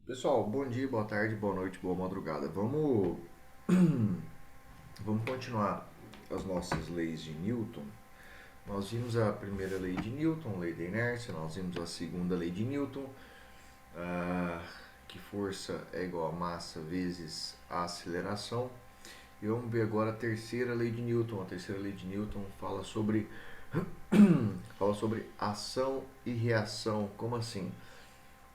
Pessoal, bom dia, boa tarde, boa noite, boa madrugada. Vamos continuar as nossas leis de Newton. Nós vimos a primeira lei de Newton, lei da inércia. Nós vimos a segunda lei de Newton, que força é igual a massa vezes a aceleração. E vamos ver agora a terceira lei de Newton. A terceira lei de Newton fala sobre ação e reação. Como assim?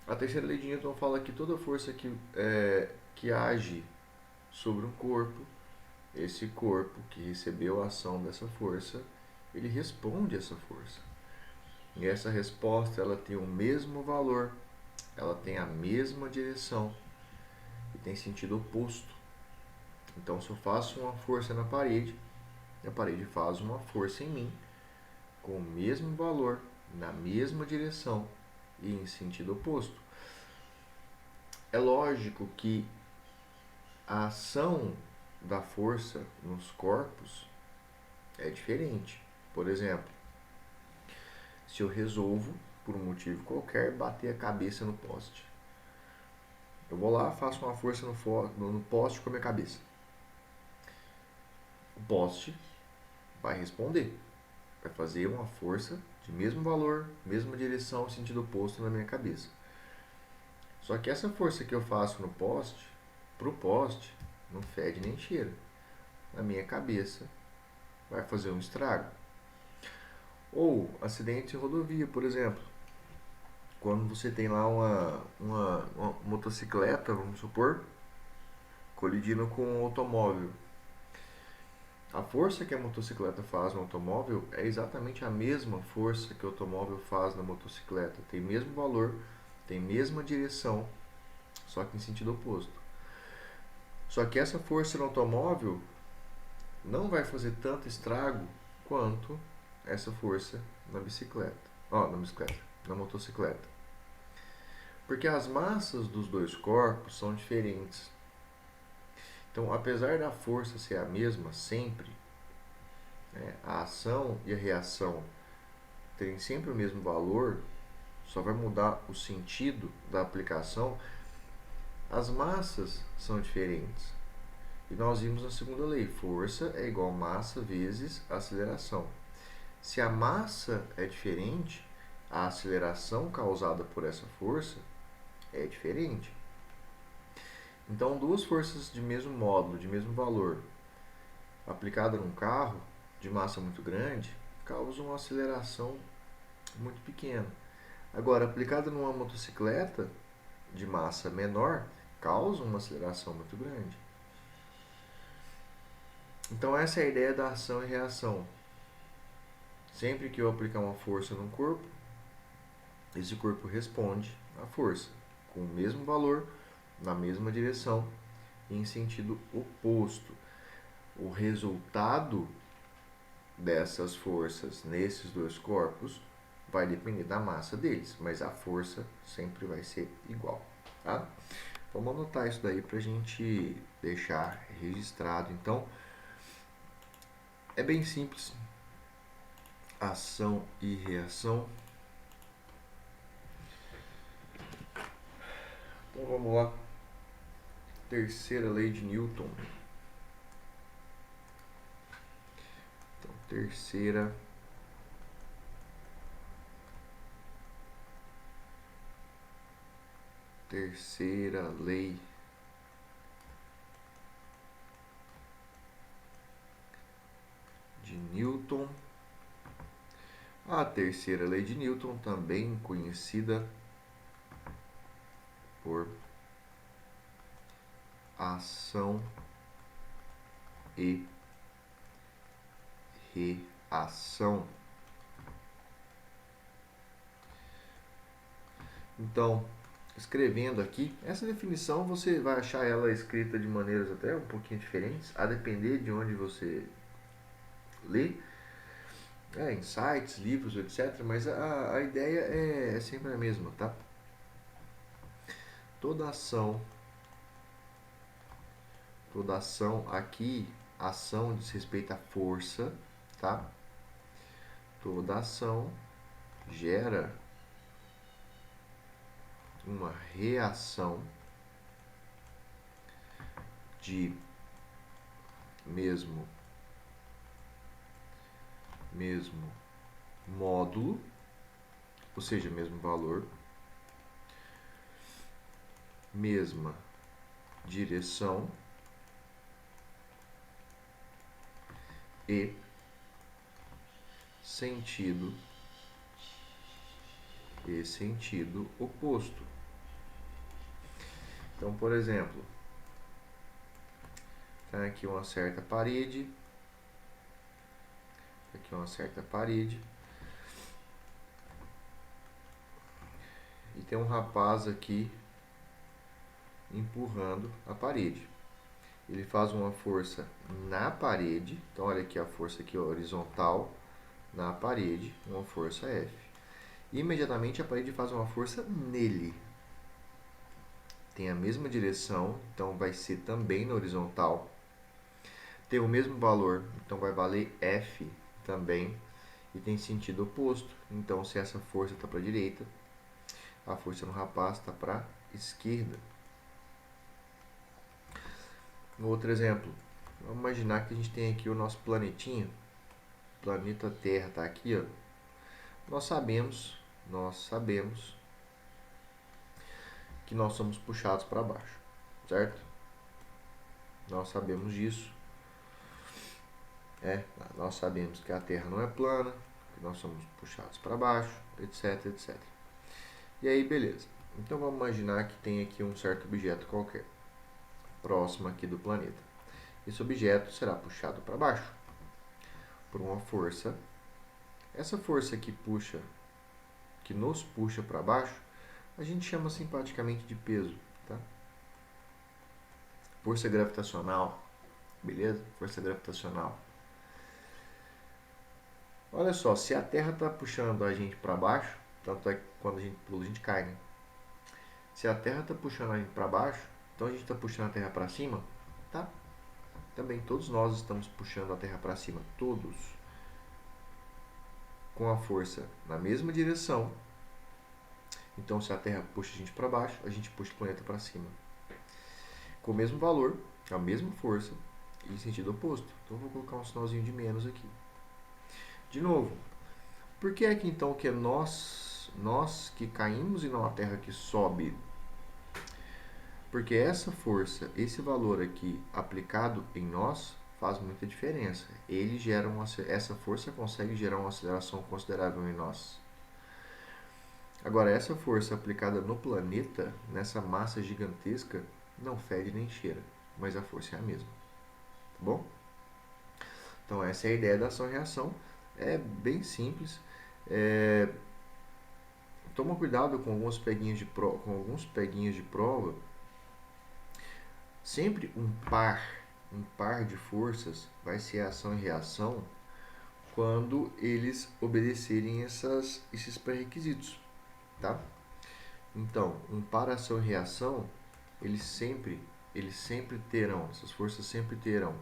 A terceira lei de Newton fala que toda força que age sobre um corpo, esse corpo que recebeu a ação dessa força, ele responde a essa força. E essa resposta ela tem o mesmo valor, ela tem a mesma direção e tem sentido oposto. Então, se eu faço uma força na parede, a parede faz uma força em mim com o mesmo valor, na mesma direção e em sentido oposto. É lógico que a ação da força nos corpos é diferente. Por exemplo, se eu resolvo, por um motivo qualquer, bater a cabeça no poste, eu vou lá, faço uma força no poste com a minha cabeça. O poste vai responder, vai fazer uma força de mesmo valor, mesma direção, sentido oposto na minha cabeça. Só que essa força que eu faço no poste, pro poste, não fede nem cheira. Na minha cabeça vai fazer um estrago. Ou acidente em rodovia, por exemplo. Quando você tem lá uma motocicleta, vamos supor, colidindo com um automóvel. A força que a motocicleta faz no automóvel é exatamente a mesma força que o automóvel faz na motocicleta. Tem mesmo valor, tem mesma direção, só que em sentido oposto. Só que essa força no automóvel não vai fazer tanto estrago quanto essa força na bicicleta. Na motocicleta. Porque as massas dos dois corpos são diferentes. Então, apesar da força ser a mesma sempre, né, a ação e a reação terem sempre o mesmo valor, só vai mudar o sentido da aplicação. As massas são diferentes. E nós vimos na segunda lei, força é igual a massa vezes aceleração. Se a massa é diferente, a aceleração causada por essa força é diferente. Então, duas forças de mesmo módulo, de mesmo valor, aplicada num carro de massa muito grande, causam uma aceleração muito pequena. Agora, aplicada numa motocicleta de massa menor, causa uma aceleração muito grande. Então, essa é a ideia da ação e reação. Sempre que eu aplicar uma força num corpo, esse corpo responde à força com o mesmo valor, na mesma direção e em sentido oposto. O resultado dessas forças nesses dois corpos vai depender da massa deles, mas a força sempre vai ser igual, tá? Vamos anotar isso daí para a gente deixar registrado. Então, é bem simples. Ação e reação. Então, vamos lá. Terceira lei de Newton. Então, terceira lei de Newton. A terceira lei de Newton, também conhecida por ação e reação. Então, escrevendo aqui, essa definição você vai achar ela escrita de maneiras até um pouquinho diferentes, a depender de onde você lê, em sites, livros, etc. Mas a ideia é sempre a mesma, tá? Toda ação, toda ação aqui, ação diz respeito à força, tá? Toda ação gera uma reação, de mesmo módulo, ou seja, mesmo valor, mesma direção e sentido oposto. Então, por exemplo, tem aqui uma certa parede, e tem um rapaz aqui empurrando a parede. Ele faz uma força na parede, então olha aqui a força aqui horizontal na parede, uma força F. Imediatamente a parede faz uma força nele. Tem a mesma direção, então vai ser também na horizontal. Tem o mesmo valor, então vai valer F também. E tem sentido oposto, então se essa força está para a direita, a força no rapaz está para a esquerda. Outro exemplo, vamos imaginar que a gente tem aqui o nosso planetinha, o planeta Terra está aqui, ó. Nós sabemos que nós somos puxados para baixo, certo? Nós sabemos disso. Nós sabemos que a Terra não é plana, que nós somos puxados para baixo, etc, etc. E aí, beleza. Então vamos imaginar que tem aqui um certo objeto qualquer, próximo aqui do planeta. Esse objeto será puxado para baixo por uma força. Essa força que nos puxa para baixo, a gente chama simpaticamente de peso, tá? Força gravitacional, beleza? Força gravitacional. Olha só, se a Terra está puxando a gente para baixo, tanto é que quando a gente pula, a gente cai, né? Se a Terra está puxando a gente para baixo, então a gente está puxando a Terra para cima, tá? Também todos nós estamos puxando a Terra para cima, todos, com a força na mesma direção. Então, se a Terra puxa a gente para baixo, a gente puxa o planeta para cima. Com o mesmo valor, a mesma força, e em sentido oposto. Então, eu vou colocar um sinalzinho de menos aqui. De novo, por que é que então que é nós que caímos e não a Terra que sobe? Porque essa força, esse valor aqui aplicado em nós faz muita diferença. Essa força consegue gerar uma aceleração considerável em nós. Agora, essa força aplicada no planeta, nessa massa gigantesca, não fede nem cheira, mas a força é a mesma. Tá bom? Então, essa é a ideia da ação-reação. É bem simples. Toma cuidado com alguns peguinhos de prova. Sempre um par de forças vai ser ação e reação quando eles obedecerem esses pré-requisitos, tá? Então, um par ação e reação, eles sempre terão, essas forças sempre terão,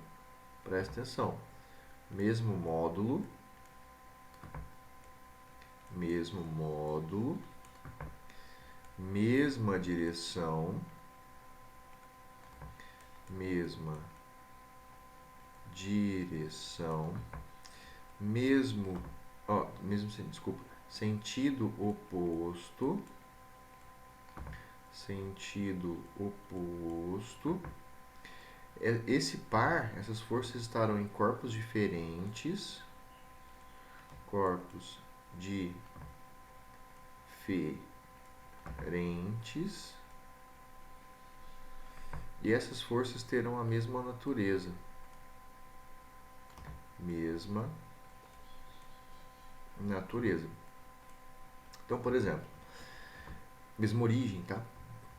presta atenção, mesmo módulo, mesma direção, sentido oposto, essas forças estarão em corpos diferentes, e essas forças terão a mesma natureza. Então, por exemplo, mesma origem, tá?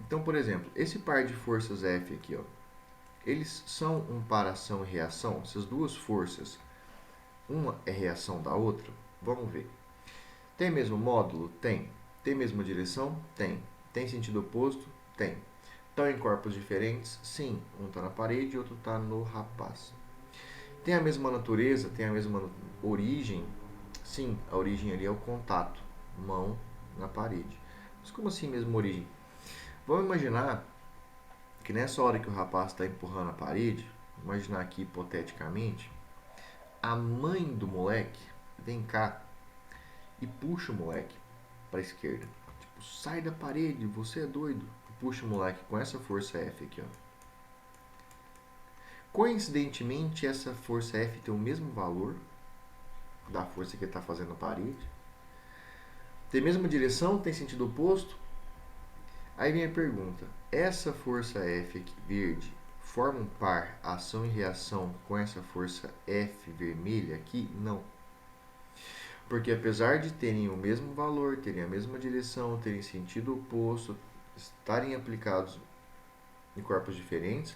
Então, por exemplo, esse par de forças F aqui, ó, eles são um par ação e reação. Essas duas forças, uma é reação da outra. Vamos ver. Tem mesmo módulo? Tem. Tem mesma direção? Tem. Tem sentido oposto? Tem. Estão em corpos diferentes? Sim. Um está na parede e outro está no rapaz. Tem a mesma natureza? Tem a mesma origem? Sim. A origem ali é o contato. Mão na parede. Mas como assim mesma origem? Vamos imaginar que nessa hora que o rapaz está empurrando a parede, imaginar aqui hipoteticamente, a mãe do moleque vem cá e puxa o moleque para a esquerda. Tipo, sai da parede, você é doido. Puxa o moleque com essa força F aqui, ó. Coincidentemente, essa força F tem o mesmo valor da força que ele está fazendo na parede. Tem a mesma direção, tem sentido oposto. Aí vem a pergunta: essa força F aqui, verde forma um par ação e reação com essa força F vermelha aqui? Não. Porque apesar de terem o mesmo valor, terem a mesma direção, terem sentido oposto, estarem aplicados em corpos diferentes,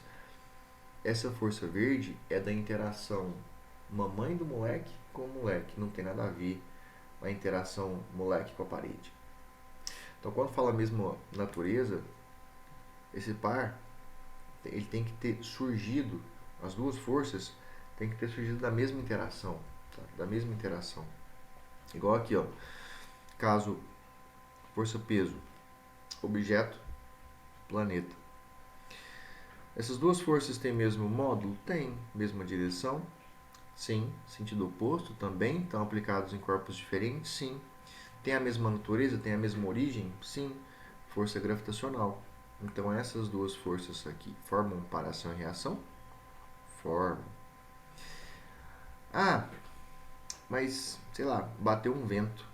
essa força verde é da interação mamãe do moleque com o moleque. Não tem nada a ver a interação moleque com a parede. Então, quando fala mesmo natureza, esse par ele tem que ter surgido, as duas forças tem que ter surgido da mesma interação, tá? Da mesma interação. Igual aqui, ó. Caso força-peso, objeto, planeta. Essas duas forças têm mesmo módulo? Tem. Mesma direção? Sim. Sentido oposto? Também. Estão aplicados em corpos diferentes? Sim. Tem a mesma natureza? Tem a mesma origem? Sim. Força gravitacional. Então essas duas forças aqui formam par ação e reação? Formam. Ah, mas sei lá, bateu um vento.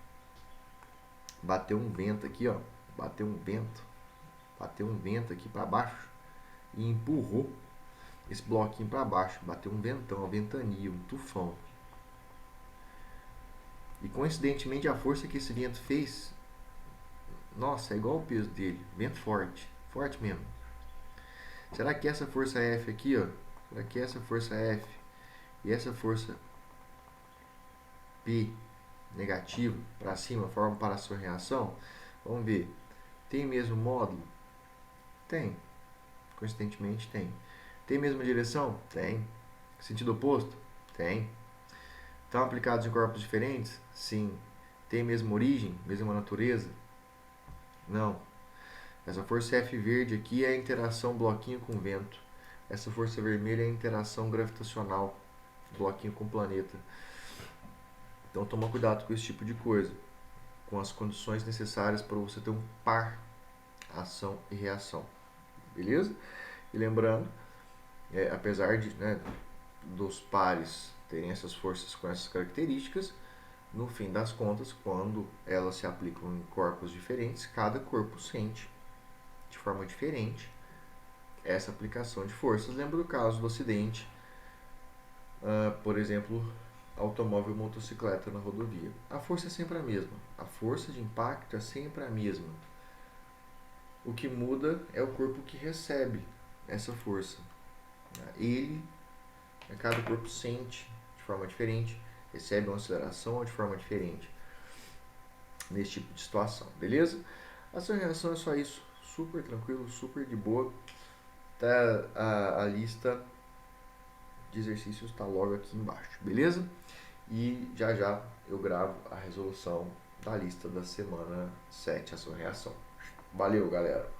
Bateu um vento aqui, ó. Bateu um vento. Bateu um vento aqui para baixo e empurrou esse bloquinho para baixo. Bateu um ventão, uma ventania, um tufão. E coincidentemente a força que esse vento fez, nossa, é igual o peso dele. Vento forte, forte mesmo. Será que essa força F aqui, ó, será que essa força F e essa força P negativa para cima formam para a sua reação? Vamos ver. Tem mesmo módulo? Tem. Coincidentemente tem. Tem mesma direção? Tem. Sentido oposto? Tem. Estão aplicados em corpos diferentes? Sim. Tem mesma origem? Mesma natureza? Não. Essa força F verde aqui é a interação bloquinho com vento. Essa força vermelha é a interação gravitacional, bloquinho com planeta. Então toma cuidado com esse tipo de coisa, com as condições necessárias para você ter um par ação e reação. Beleza? E lembrando, apesar de, dos pares terem essas forças com essas características, no fim das contas, quando elas se aplicam em corpos diferentes, cada corpo sente de forma diferente essa aplicação de forças. Lembra do caso do acidente, por exemplo, automóvel ou motocicleta na rodovia. A força é sempre a mesma, a força de impacto é sempre a mesma. O que muda é o corpo que recebe essa força. Cada corpo sente de forma diferente, recebe uma aceleração de forma diferente nesse tipo de situação, beleza? A sua reação é só isso, super tranquilo, super de boa. Tá, a lista de exercícios está logo aqui embaixo, beleza? E já já eu gravo a resolução da lista da semana 7, a sua reação. Valeu, galera!